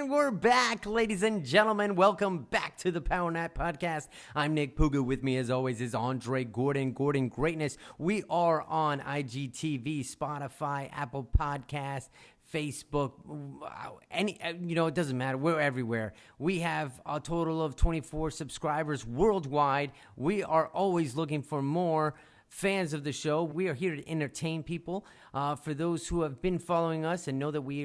And we're back, ladies and gentlemen. Welcome back to the Power Nap Podcast. I'm Nick Puga. With me, as always, is Andre Gordon. Gordon Greatness. We are on IGTV, Spotify, Apple Podcasts, Facebook, it doesn't matter. We're everywhere. We have a total of 24 subscribers worldwide. We are always looking for more fans of the show. We are here to entertain people. For those who have been following us and know that we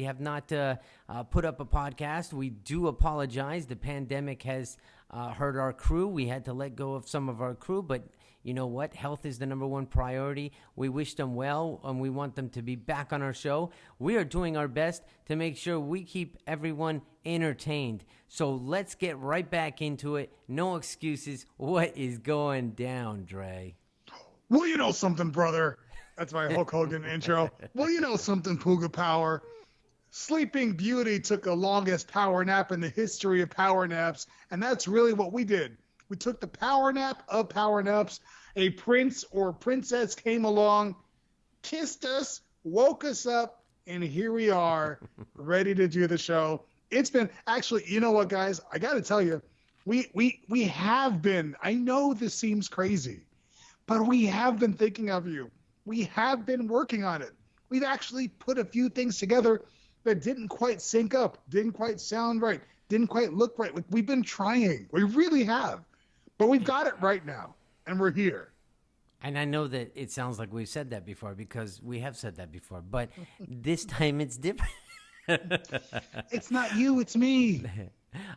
have not put up a podcast, we do apologize. The pandemic has hurt our crew. We had to let go of some of our crew, but you know what? Health is the number one priority. We wish them well, and we want them to be back on our show. We are doing our best to make sure we keep everyone entertained. So let's get right back into it. No excuses. What is going down, Dre? Well, you know something, brother. That's my Hulk Hogan intro. Well, you know something, Puga Power. Sleeping Beauty took the longest power nap in the history of power naps, and that's really what we did. We took the power nap of power naps. A prince or princess came along, kissed us, woke us up, and here we are, ready to do the show. It's been, actually, you know what, guys? I got to tell you, we have been, I know this seems crazy, but we have been thinking of you. We have been working on it. We've actually put a few things together that didn't quite sync up, didn't quite sound right, didn't quite look right. We've been trying. We really have. But we've got it right now, and we're here. And I know that it sounds like we've said that before because we have said that before, but this time it's different. It's not you, it's me.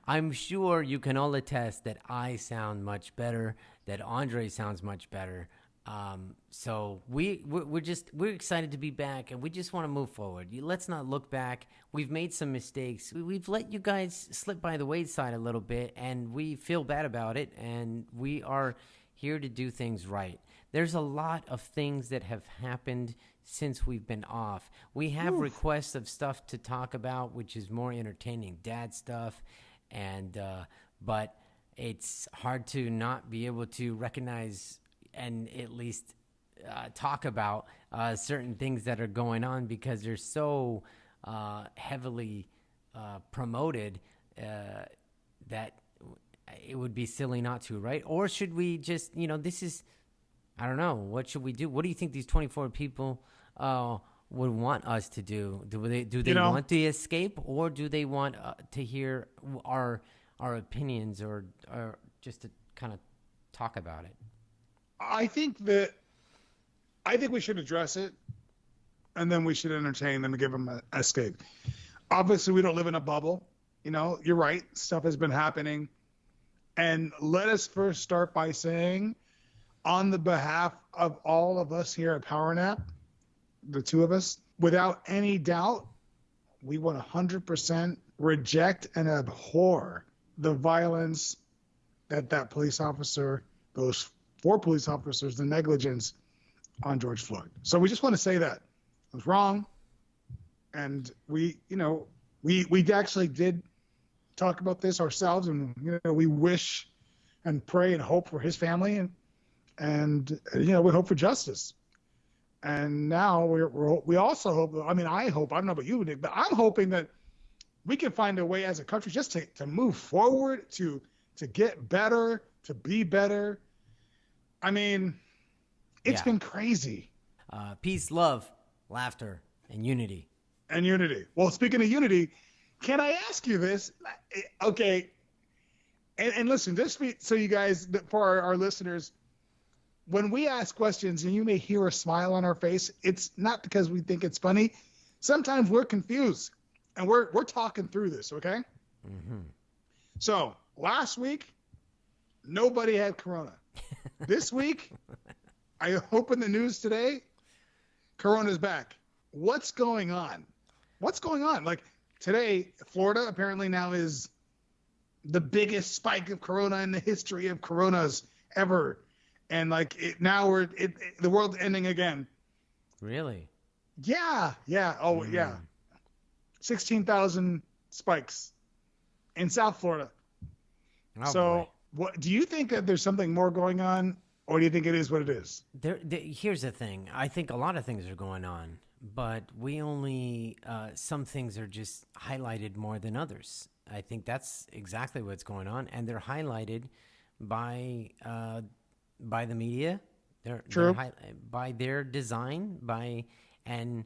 I'm sure you can all attest that I sound much better, that Andre sounds much better. So we're excited to be back, and we just want to move forward. Let's not look back. We've made some mistakes. We've let you guys slip by the wayside a little bit, and we feel bad about it, and we are here to do things right. There's a lot of things that have happened since we've been off. We have requests of stuff to talk about, which is more entertaining dad stuff, and but it's hard to not be able to recognize and at least talk about certain things that are going on because they're so heavily promoted that it would be silly not to, right? Or should we just, this is, I don't know, what should we do? What do you think these 24 people would want us to do? Do they want to escape, or do they want to hear our opinions or just to kind of talk about it? I think we should address it, and then we should entertain them and give them an escape. Obviously, we don't live in a bubble. You're right. Stuff has been happening. And let us first start by saying, on the behalf of all of us here at Power Nap, the two of us, without any doubt, we 100% reject and abhor the violence that police officer, those 4 police officers, the negligence on George Floyd. So we just want to say that it was wrong. And we actually did talk about this ourselves, and we wish and pray and hope for his family, and we hope for justice. And now we also hope. I hope. I don't know about you, Nick, but I'm hoping that we can find a way as a country just to move forward, to get better, to be better. It's been crazy. Peace, love, laughter, and unity. Well, speaking of unity, can I ask you this? Okay. And listen, so you guys, for our listeners, when we ask questions and you may hear a smile on our face, it's not because we think it's funny. Sometimes we're confused, and we're talking through this, okay? Mm-hmm. So last week, nobody had corona. This week, I opened the news today, corona's back. What's going on? Like today, Florida apparently now is the biggest spike of corona in the history of coronas ever. And the world's ending again. Really? Yeah. Oh, yeah. 16,000 spikes in South Florida. Oh, so boy. What do you think that there's something more going on, or do you think it is what it is? Here's the thing. I think a lot of things are going on, but we only some things are just highlighted more than others. I think that's exactly what's going on, and they're highlighted by the media. They're True. by their design, and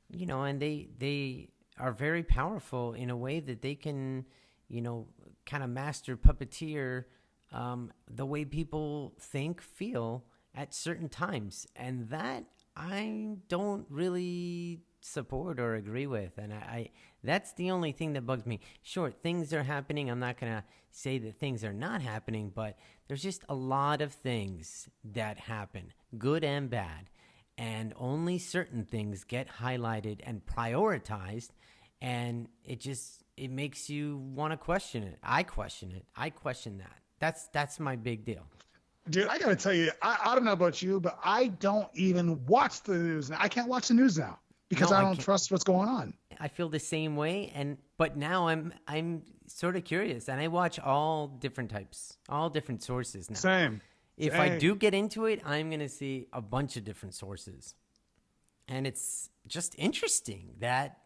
and they are very powerful in a way that they can kind of master puppeteer the way people think, feel at certain times, and that I don't really support or agree with. And I that's the only thing that bugs me. Sure, things are happening. I'm not gonna say that things are not happening, but there's just a lot of things that happen, good and bad, and only certain things get highlighted and prioritized, and it makes you want to question it. I question it. I question that. That's my big deal. Dude, I gotta tell you, I don't know about you, but I don't even watch the news now. I can't watch the news now because No, I I don't can't. trust what's going on. I feel the same way, but now I'm sort of curious, and I watch all different types, all different sources now. Same. If I Same. do get into it, I'm gonna see a bunch of different sources, and it's just interesting that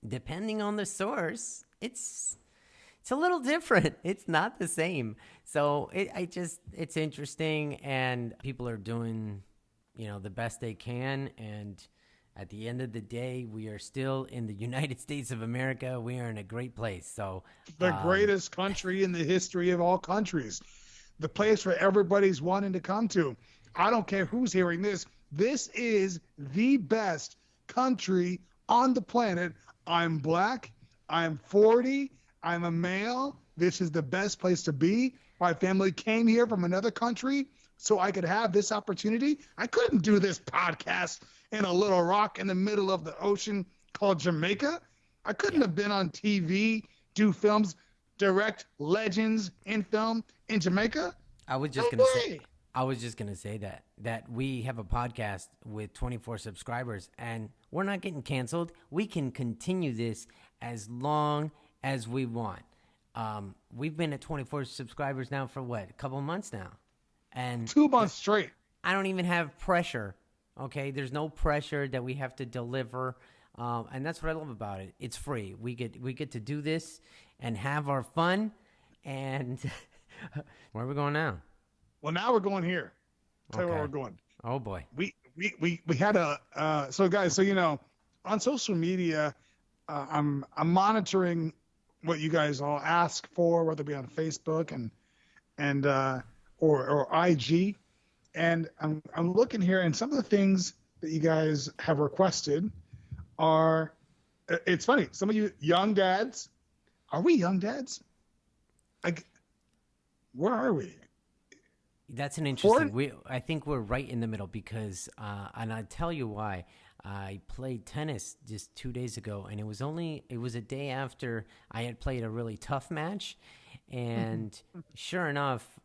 depending on the source, it's a little different. It's not the same. So it's interesting, and people are doing the best they can, and at the end of the day, we are still in the United States of America. We are in a great place. So The greatest country in the history of all countries. The place where everybody's wanting to come to. I don't care who's hearing this. This is the best country on the planet. I'm black. I'm 40. I'm a male. This is the best place to be. My family came here from another country so I could have this opportunity. I couldn't do this podcast in a little rock in the middle of the ocean called Jamaica. I couldn't have been on TV, do films, direct legends in film in Jamaica. I was No just gonna say, way. I was just gonna say that we have a podcast with 24 subscribers, and we're not getting canceled. We can continue this as long as we want. We've been at 24 subscribers now for what, a couple months now, and 2 months straight. I don't even have pressure. Okay, there's no pressure that we have to deliver, and that's what I love about it. It's free. We get to do this and have our fun. And where are we going now? Well, now we're going here. Tell you where Okay. we're going. Oh boy. We had so guys, so on social media, I'm monitoring what you guys all ask for, whether it be on Facebook and or IG, and I'm looking here, and some of the things that you guys have requested are, it's funny. Some of you young dads, are we young dads? Like, where are we? That's an interesting. I think we're right in the middle because, and I'll tell you why. I played tennis just 2 days ago, and it was a day after I had played a really tough match, and sure enough,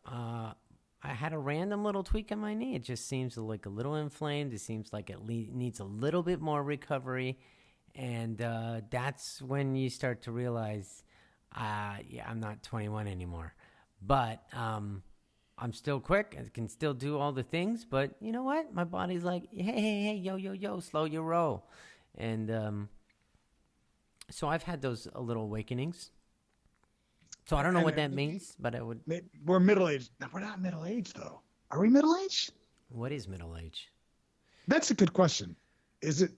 I had a random little tweak in my knee. It just seems like a little inflamed. It seems like it needs a little bit more recovery, and that's when you start to realize, yeah, I'm not 21 anymore, but I'm still quick. I can still do all the things, but you know what? My body's like, hey, yo, slow your roll. And so I've had those little awakenings. So I don't know what that means, but I would. We're middle aged. No, we're not middle aged though. Are we middle aged? What is middle age? That's a good question. Is it?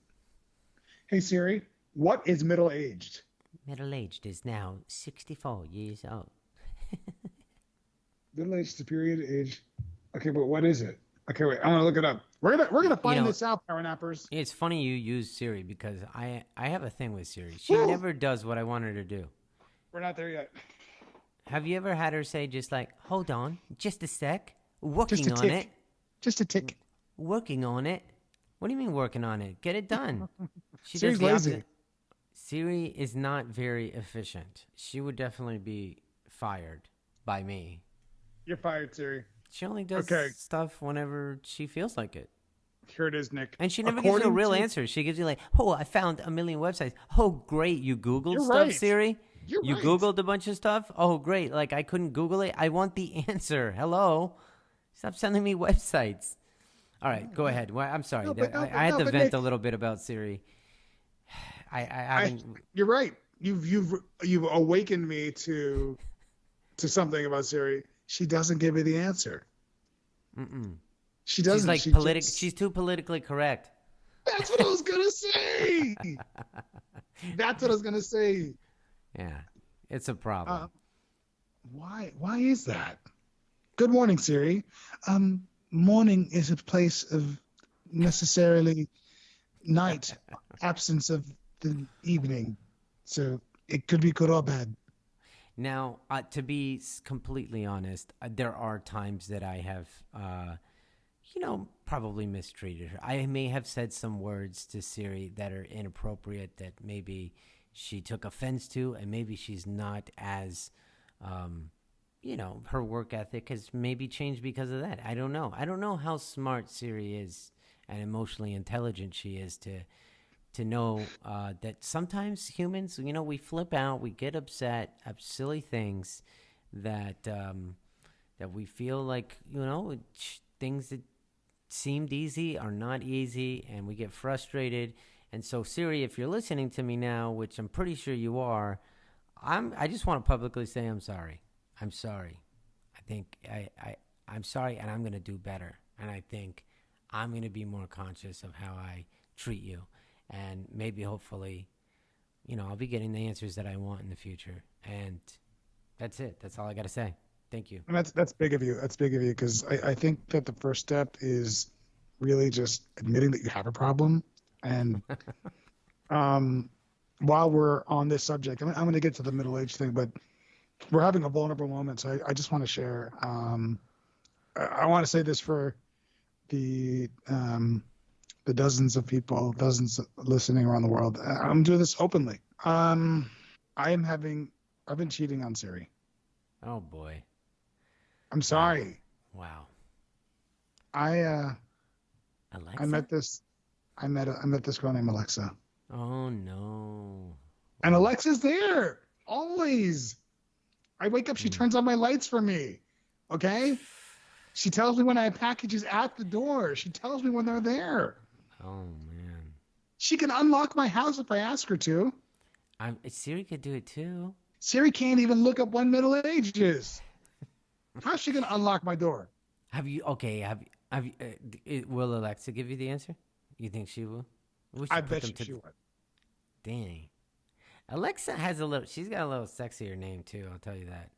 Hey Siri, what is middle aged? Middle aged is now 64 years old. Middle aged is the period age. Okay, but what is it? Okay, wait. I'm gonna look it up. We're gonna find this out, Power Nappers. It's funny you use Siri because I have a thing with Siri. She never does what I want her to do. We're not there yet. Have you ever had her say just like, hold on, just a sec, working Just a on tick. it, Just a tick. working on it? What do you mean working on it? Get it done. She Siri's does the lazy. opposite. Siri is not very efficient. She would definitely be fired by me. You're fired, Siri. She only does Okay. stuff whenever she feels like it. Here it is, Nick. And she never gives you a According real to- answer. She gives you like, oh, I found a million websites. Oh, great. You Googled You're stuff, right. Siri? You're You right. Googled a bunch of stuff? Oh, great. Like, I couldn't Google it. I want the answer. Hello? Stop sending me websites. All right, go ahead. Well, I'm sorry. No, but no, I had no, to but vent Nick, a little bit about Siri. I I, haven't. you're right. You've awakened me to something about Siri. She doesn't give me the answer. Mm-mm. She She's doesn't. like She politic. just. She's too politically correct. That's what I was gonna say. That's what I was gonna say. Yeah, it's a problem. Uh, why is that? Good morning, Siri. Morning is a place of necessarily night, absence of the evening. So it could be good or bad. Now, to be completely honest, there are times that I have, probably mistreated her. I may have said some words to Siri that are inappropriate that maybe she took offense to, and maybe she's not as, her work ethic has maybe changed because of that. I don't know. I don't know how smart Siri is and emotionally intelligent she is to know that sometimes humans, we flip out, we get upset at silly things that that we feel like, things that seemed easy are not easy, and we get frustrated. And so, Siri, if you're listening to me now, which I'm pretty sure you are, I just want to publicly say I'm sorry. I'm sorry. I think I'm sorry, and I'm going to do better. And I think I'm going to be more conscious of how I treat you. And maybe, hopefully, I'll be getting the answers that I want in the future. And that's it. That's all I got to say. Thank you. And that's big of you. That's big of you because I think that the first step is really just admitting that you have a problem. And while we're on this subject, I'm going to get to the middle age thing, but we're having a vulnerable moment. So I just want to share. I want to say this for the dozens of people, dozens listening around the world. I'm doing this openly. I've been cheating on Siri. Oh boy. I'm sorry. Wow. I Alexa? met this girl named Alexa. Oh no. And Alexa's there always. I wake up, she turns on my lights for me. Okay? She tells me when I have packages at the door. She tells me when they're there. Oh man. She can unlock my house if I ask her to. Siri could do it too. Siri can't even look up when middle age is. How's she gonna unlock my door? Will Alexa give you the answer? You think she will? I bet she would. Dang. Alexa she's got a little sexier name too, I'll tell you that.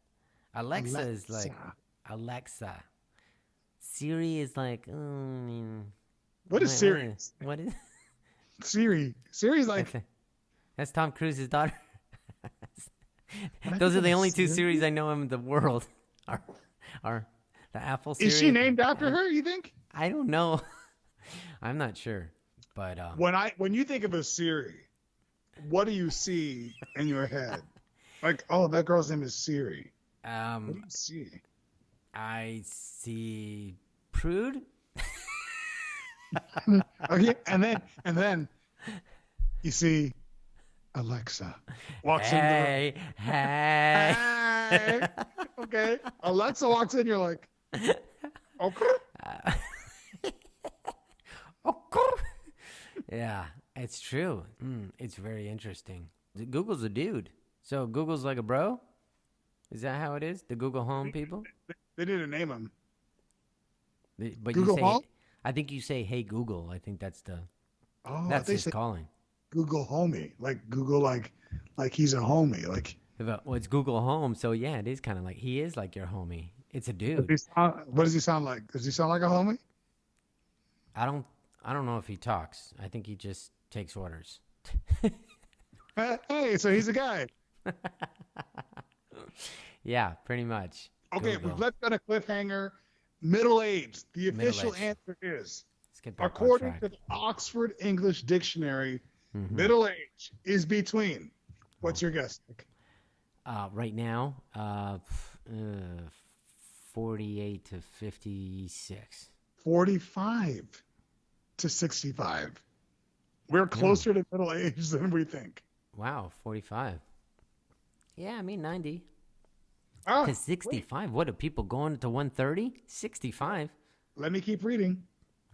Alexa is like, Alexa. Siri is like, what is Siri? What is Siri? Siri's like, that's Tom Cruise's daughter. Those are the only two Siris I know in the world. Are the Apple Siri. Is she named after her, you think? I don't know. I'm not sure. But when you think of a Siri, what do you see in your head? Like, oh, that girl's name is Siri. What do you see? I see prude. Okay, and then you see Alexa walks in the room. Hey. Hey. Okay. Alexa walks in, you're like, okay. Okay. Yeah, it's true. It's very interesting. Google's a dude. So Google's like a bro? Is that how it is? The Google Home people? They need to name him. But Google you say, Home? I think you say, "Hey Google." I think that's That's his calling. Google homie, like Google, like he's a homie, like. Well, it's Google Home, so yeah, it is kind of like he is like your homie. It's a dude. What does he sound like? Does he sound like a homie? I don't know if he talks. I think he just takes orders. Hey, so he's a guy. Yeah, pretty much. Okay, Google. we've left on a cliffhanger. Middle age. The official answer is, Let's get back on according track. to the Oxford English Dictionary, Mhm. middle age is between. What's your guess, Nick? Right now, 48 to 56. 45 to 65. We're closer to middle age than we think. Wow, 45. Yeah, I mean 90. Ah, To 65. What are people going to 130? 65. let me keep reading.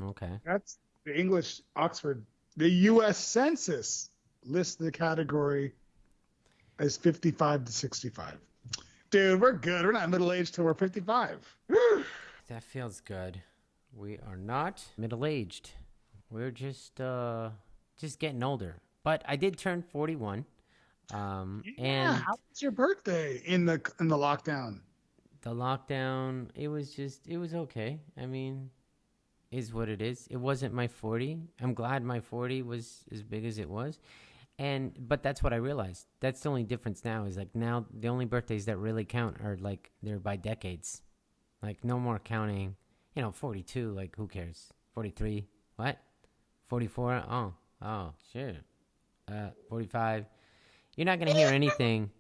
Okay. That's the English Oxford. The U.S. Census lists the category as 55 to 65. Dude, we're good. We're not middle aged till we're 55. That feels good. We are not middle aged. We're just getting older. But I did turn 41. Yeah. And How was your birthday in the lockdown? the lockdown, it was okay. I mean, is what it is. It wasn't my 40. I'm glad my 40 was as big as it was. But that's what I realized. That's the only difference now is like now the only birthdays that really count are like they're by decades. Like no more counting, 42, like who cares? 43, what? 44, oh, shit. 45. You're not going to hear anything.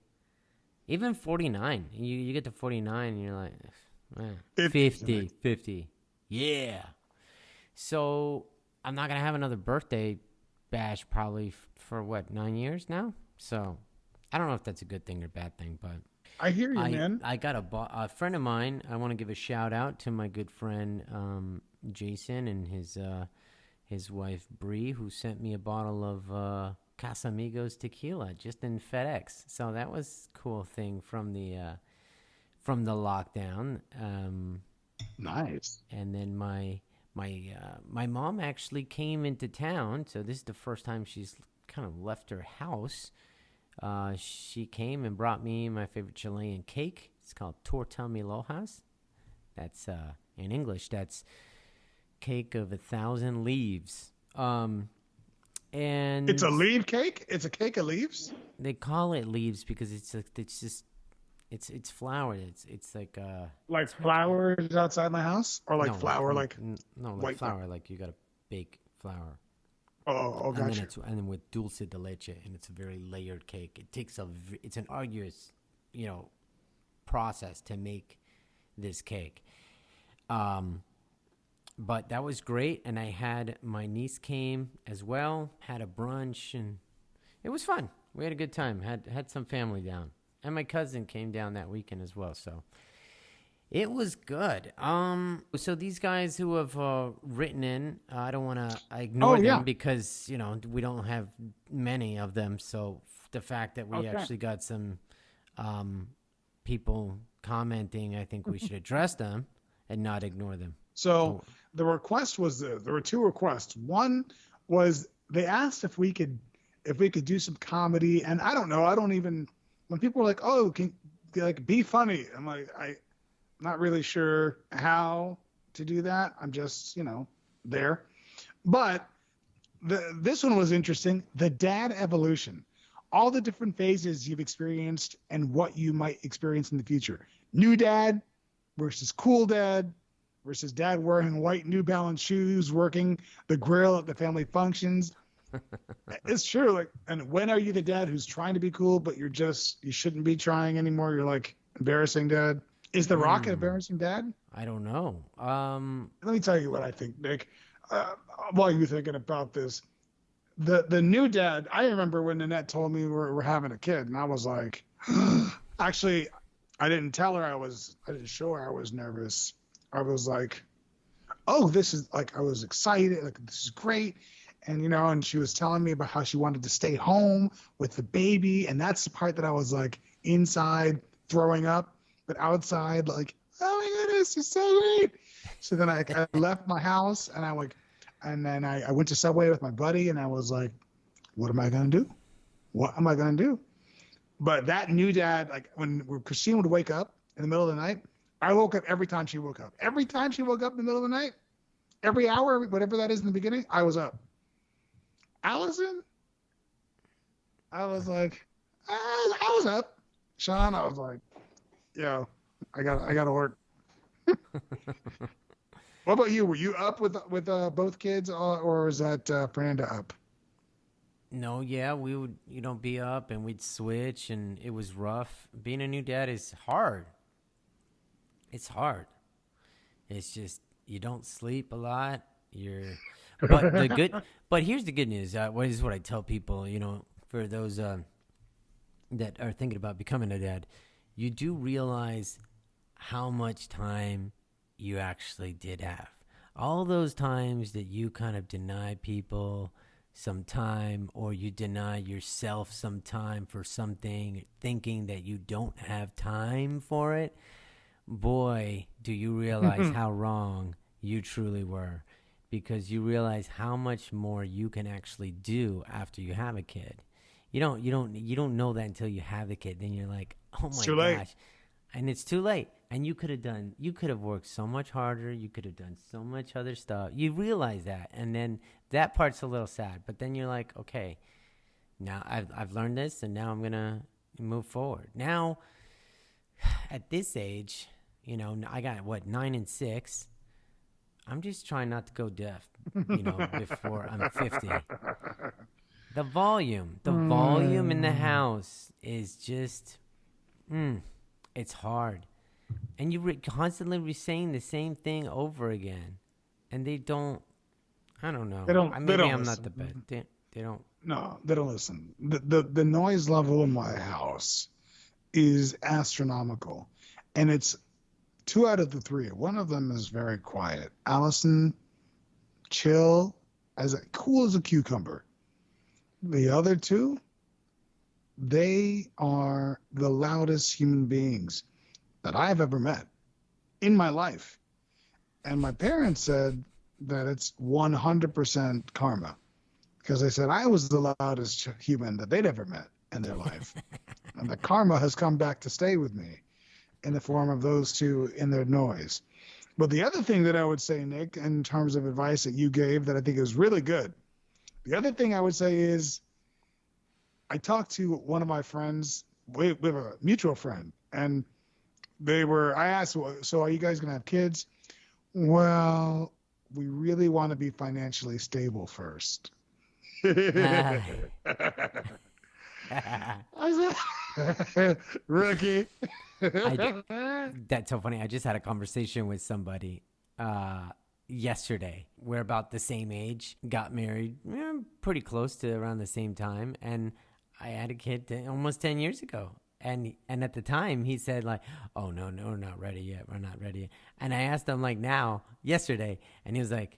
Even 49. You get to 49 and you're like, 50, 50. Yeah. So I'm not going to have another birthday bash probably for what, 9 years now? So I don't know if that's a good thing or bad thing, but I hear you, I man. I got a friend of mine. I want to give a shout out to my good friend Jason and his wife Bree, who sent me a bottle of Casamigos tequila just in FedEx. So that was a cool thing from the lockdown. Nice. And then my mom actually came into town. So this is the first time she's kind of left her house. She came and brought me my favorite Chilean cake. It's called torta milojas. That's in English. That's cake of 1,000 leaves. It's And a leaf cake? It's a cake of leaves? they call it leaves because it's flour. It's like Like flowers outside my house? Or like no like flour like no like white flour, like you gotta bake flour. Oh, And then gotcha. with dulce de leche, and it's a very layered cake. It's an arduous, process to make this cake. But that was great, and I had my niece came as well, had a brunch, and it was fun. We had a good time. Had some family down, and my cousin came down that weekend as well. So it was good. So these guys who have written in, I don't want to Oh ignore yeah. them because we don't have many of them. So the fact that we Okay. actually got some people commenting, I think we should address them and not ignore them. So So the request was there were two requests. One was they asked if we could do some comedy, and I don't know. I don't even when people are like, "Oh, can like be funny?" I'm like, I'm not really sure how to do that. I'm just there. But this one was interesting. The dad evolution, all the different phases you've experienced, and what you might experience in the future. New dad versus cool dad versus dad wearing white New Balance shoes, working the grill at the family functions. It's true. Like, and when are you the dad who's trying to be cool, but you shouldn't be trying anymore? You're like embarrassing dad. Is The Rock an embarrassing dad? I don't know. Let me tell you what I think, Nick. While you're thinking about this, the new dad. I remember when Nanette told me we're having a kid, and I was like, actually, I didn't tell her I didn't show her I was nervous. I was like, oh, this is like, I was excited. Like, this is great. And, and she was telling me about how she wanted to stay home with the baby. And that's the part that I was like inside throwing up, but outside, like, oh my goodness, it's so great. So then I left my house and I went to Subway with my buddy and I was like, what am I going to do? What am I going to do? But that new dad, like when Christine would wake up in the middle of the night, I woke up every time she woke up. Every time she woke up in the middle of the night, every hour, whatever that is in the beginning, I was up. Allison, I was like, I was up. Sean, I was like, yo, I got to work. What about you? Were you up with both kids, or was that Fernanda up? No, yeah, we would, be up and we'd switch, and it was rough. Being a new dad is hard. It's hard. It's just you don't sleep a lot. But here's the good news. What is what I tell people, for those that are thinking about becoming a dad, you do realize how much time you actually did have. All those times that you kind of deny people some time, or you deny yourself some time for something, thinking that you don't have time for it, boy, do you realize how wrong you truly were, because you realize how much more you can actually do after you have a kid. You don't know that until you have the kid. Then you're like, oh It's my too late. gosh, and it's too late. And you could have worked so much harder. You could have done so much other stuff. You realize that, and then that part's a little sad. But then you're like, okay, now I've learned this, and now I'm gonna move forward. Now, at this age, I got what, 9 and 6. I'm just trying not to go deaf, before I'm 50. The volume in the house is just, it's hard. And you constantly saying the same thing over again. And they don't, I don't know. They don't I'm listen. not the best. They don't. No, they don't listen. The noise level in my house is astronomical, and it's 2 out of the 3. One of them is very quiet. Allison, chill, cool as a cucumber. The other 2, they are the loudest human beings that I've ever met in my life. And my parents said that it's 100% karma, because they said I was the loudest human that they'd ever met in their life. And the karma has come back to stay with me in the form of those 2 in their noise. But the other thing that I would say, Nick, in terms of advice that you gave that I think is really good, the other thing I would say is I talked to one of my friends. We have a mutual friend, and I asked, so are you guys going to have kids? Well, we really want to be financially stable first. I said, rookie. That's so funny. I just had a conversation with somebody yesterday. We're about the same age, got married pretty close to around the same time, and I had a kid almost 10 years ago. And at the time, he said, like, oh, no, we're not ready yet. We're not ready yet. And I asked him, like, yesterday, and he was like,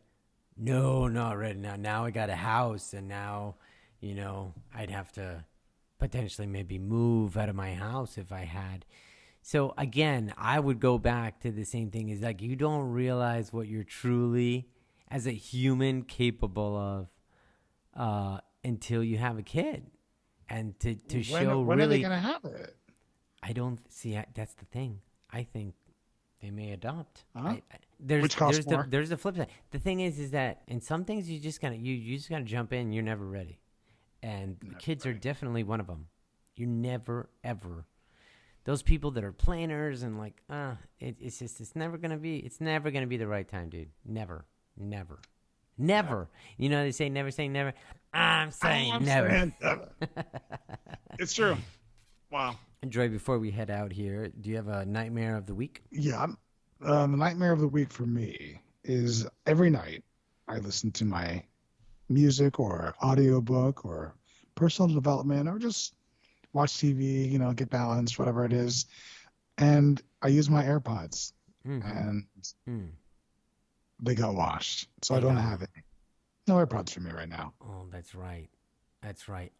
no, not ready now. Now I got a house, and now, I'd have to potentially maybe move out of my house if I had. So, again, I would go back to the same thing. Is like, you don't realize what you're truly, as a human, capable of until you have a kid. And to show when really, are they going to have it? I don't see. That's the thing. I think they may adopt. Huh? There's more? there's the flip side. The thing is that in some things you just gotta jump in. You're never ready, and kids are definitely one of them. You're never ever. Those people that are planners and like, it's never gonna be the right time, dude. Never. They say never say never. I'm saying never. It's true. Wow. Joy, before we head out here, do you have a nightmare of the week? Yeah. The nightmare of the week for me is every night I listen to my music or audiobook or personal development or just watch TV, get balanced, whatever it is. And I use my AirPods and they got washed. So I don't have it. No AirPods for me right now. Oh, that's right.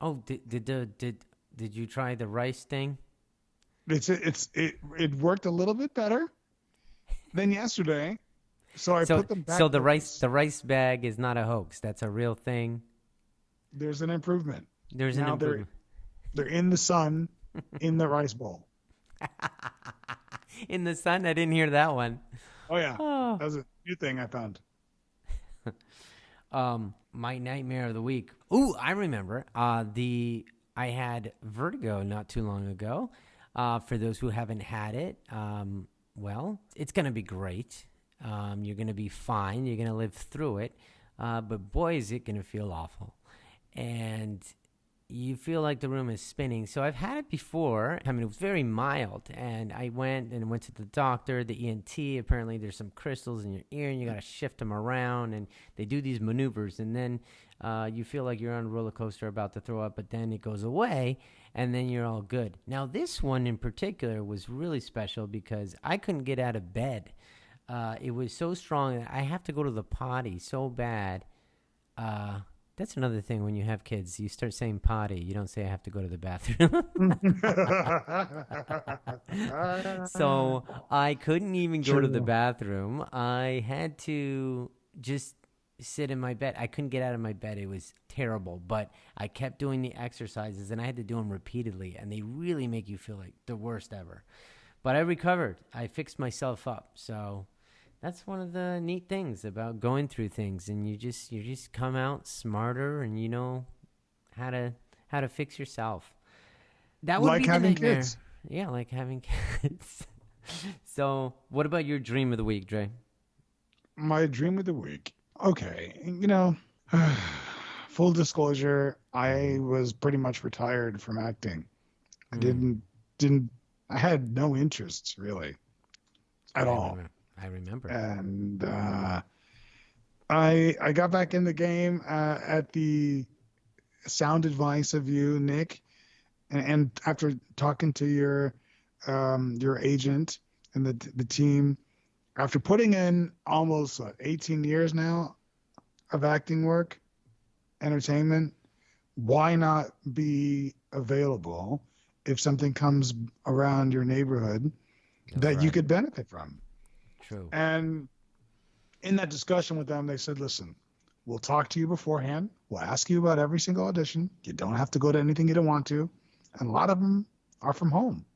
Oh, did you try the rice thing? It worked a little bit better than yesterday. So I put them back. So the rice bag is not a hoax. That's a real thing. There's an improvement. There's an improvement. They're in the sun, in the rice bowl. In the sun? I didn't hear that one. Oh yeah, that was a new thing I found. My nightmare of the week. Ooh, I remember. I had vertigo not too long ago. For those who haven't had it, well, it's gonna be great. You're gonna be fine. You're gonna live through it. But boy, is it gonna feel awful. And you feel like the room is spinning. So I've had it before. I mean, it was very mild. And I went to the doctor, the ENT. Apparently, there's some crystals in your ear, and you got to shift them around. And they do these maneuvers. And then you feel like you're on a roller coaster about to throw up, but then it goes away, and then you're all good. Now, this one in particular was really special because I couldn't get out of bed. It was so strong that I have to go to the potty so bad. That's another thing when you have kids. You start saying potty. You don't say I have to go to the bathroom. So I couldn't even go to the True. bathroom. I had to just sit in my bed. I couldn't get out of my bed. It was terrible. But I kept doing the exercises, and I had to do them repeatedly, and they really make you feel like the worst ever. But I recovered. I fixed myself up. So that's one of the neat things about going through things, and you just come out smarter, and you know how to fix yourself. That would Like be the having nightmare. kids. Yeah, like having kids. So, what about your dream of the week, Dre? My dream of the week. Okay, full disclosure, I was pretty much retired from acting. I Hmm. didn't I had no interests really at I all. remember. I remember. And I got back in the game at the sound advice of you, Nick, and after talking to your agent and the team, after putting in almost 18 years now of acting work, entertainment, why not be available if something comes around your neighborhood That's that you right. could benefit from? True. And in that discussion with them, they said, listen, we'll talk to you beforehand. We'll ask you about every single audition. You don't have to go to anything you don't want to. And a lot of them are from home.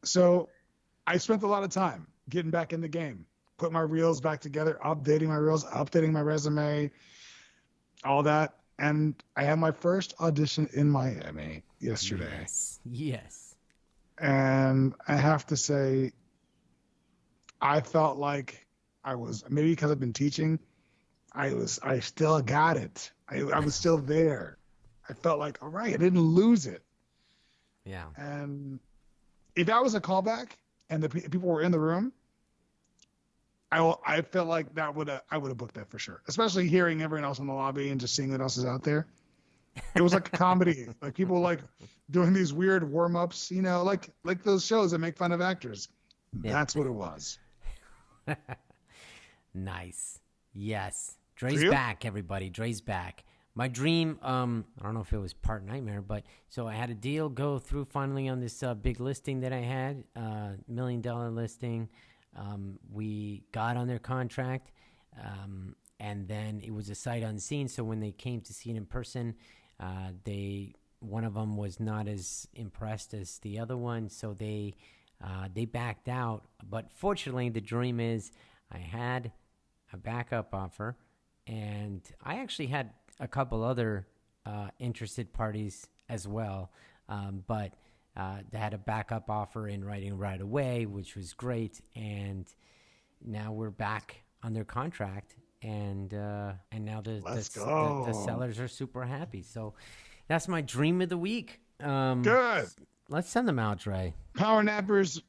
So I spent a lot of time getting back in the game, put my reels back together, updating my reels, updating my resume, all that. And I had my first audition in Miami yesterday. Yes. Yes. And I have to say, I felt like I was, maybe because I've been teaching, I still got it. I was still there. I felt like, all right, I didn't lose it. Yeah. And if that was a callback and the people were in the room, I felt like I would have booked that for sure. Especially hearing everyone else in the lobby and just seeing what else is out there. It was like a comedy, like people like doing these weird warm ups, like those shows that make fun of actors. Yeah. That's what it was. Nice. Yes. For Dre's you? back, everybody. Dre's back. My dream, I don't know if it was part nightmare, but so I had a deal go through finally on this big listing that I had, $1 million listing. We got on their contract, and then it was a sight unseen. So when they came to see it in person, one of them was not as impressed as the other one, so they backed out. But fortunately, the dream is I had a backup offer, and I actually had a couple other interested parties as well. But they had a backup offer in writing right away, which was great. And now we're back on their contract, and now Let's the go. sellers are super happy. So that's my dream of the week. Good. Let's send them out, Dre. Power nappers,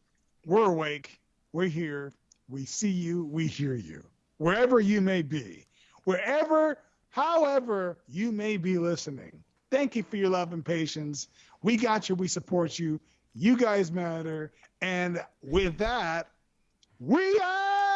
we're awake. We're here. We see you. We hear you. Wherever you may be, however you may be listening. Thank you for your love and patience. We got you. We support you. You guys matter. And with that, we are.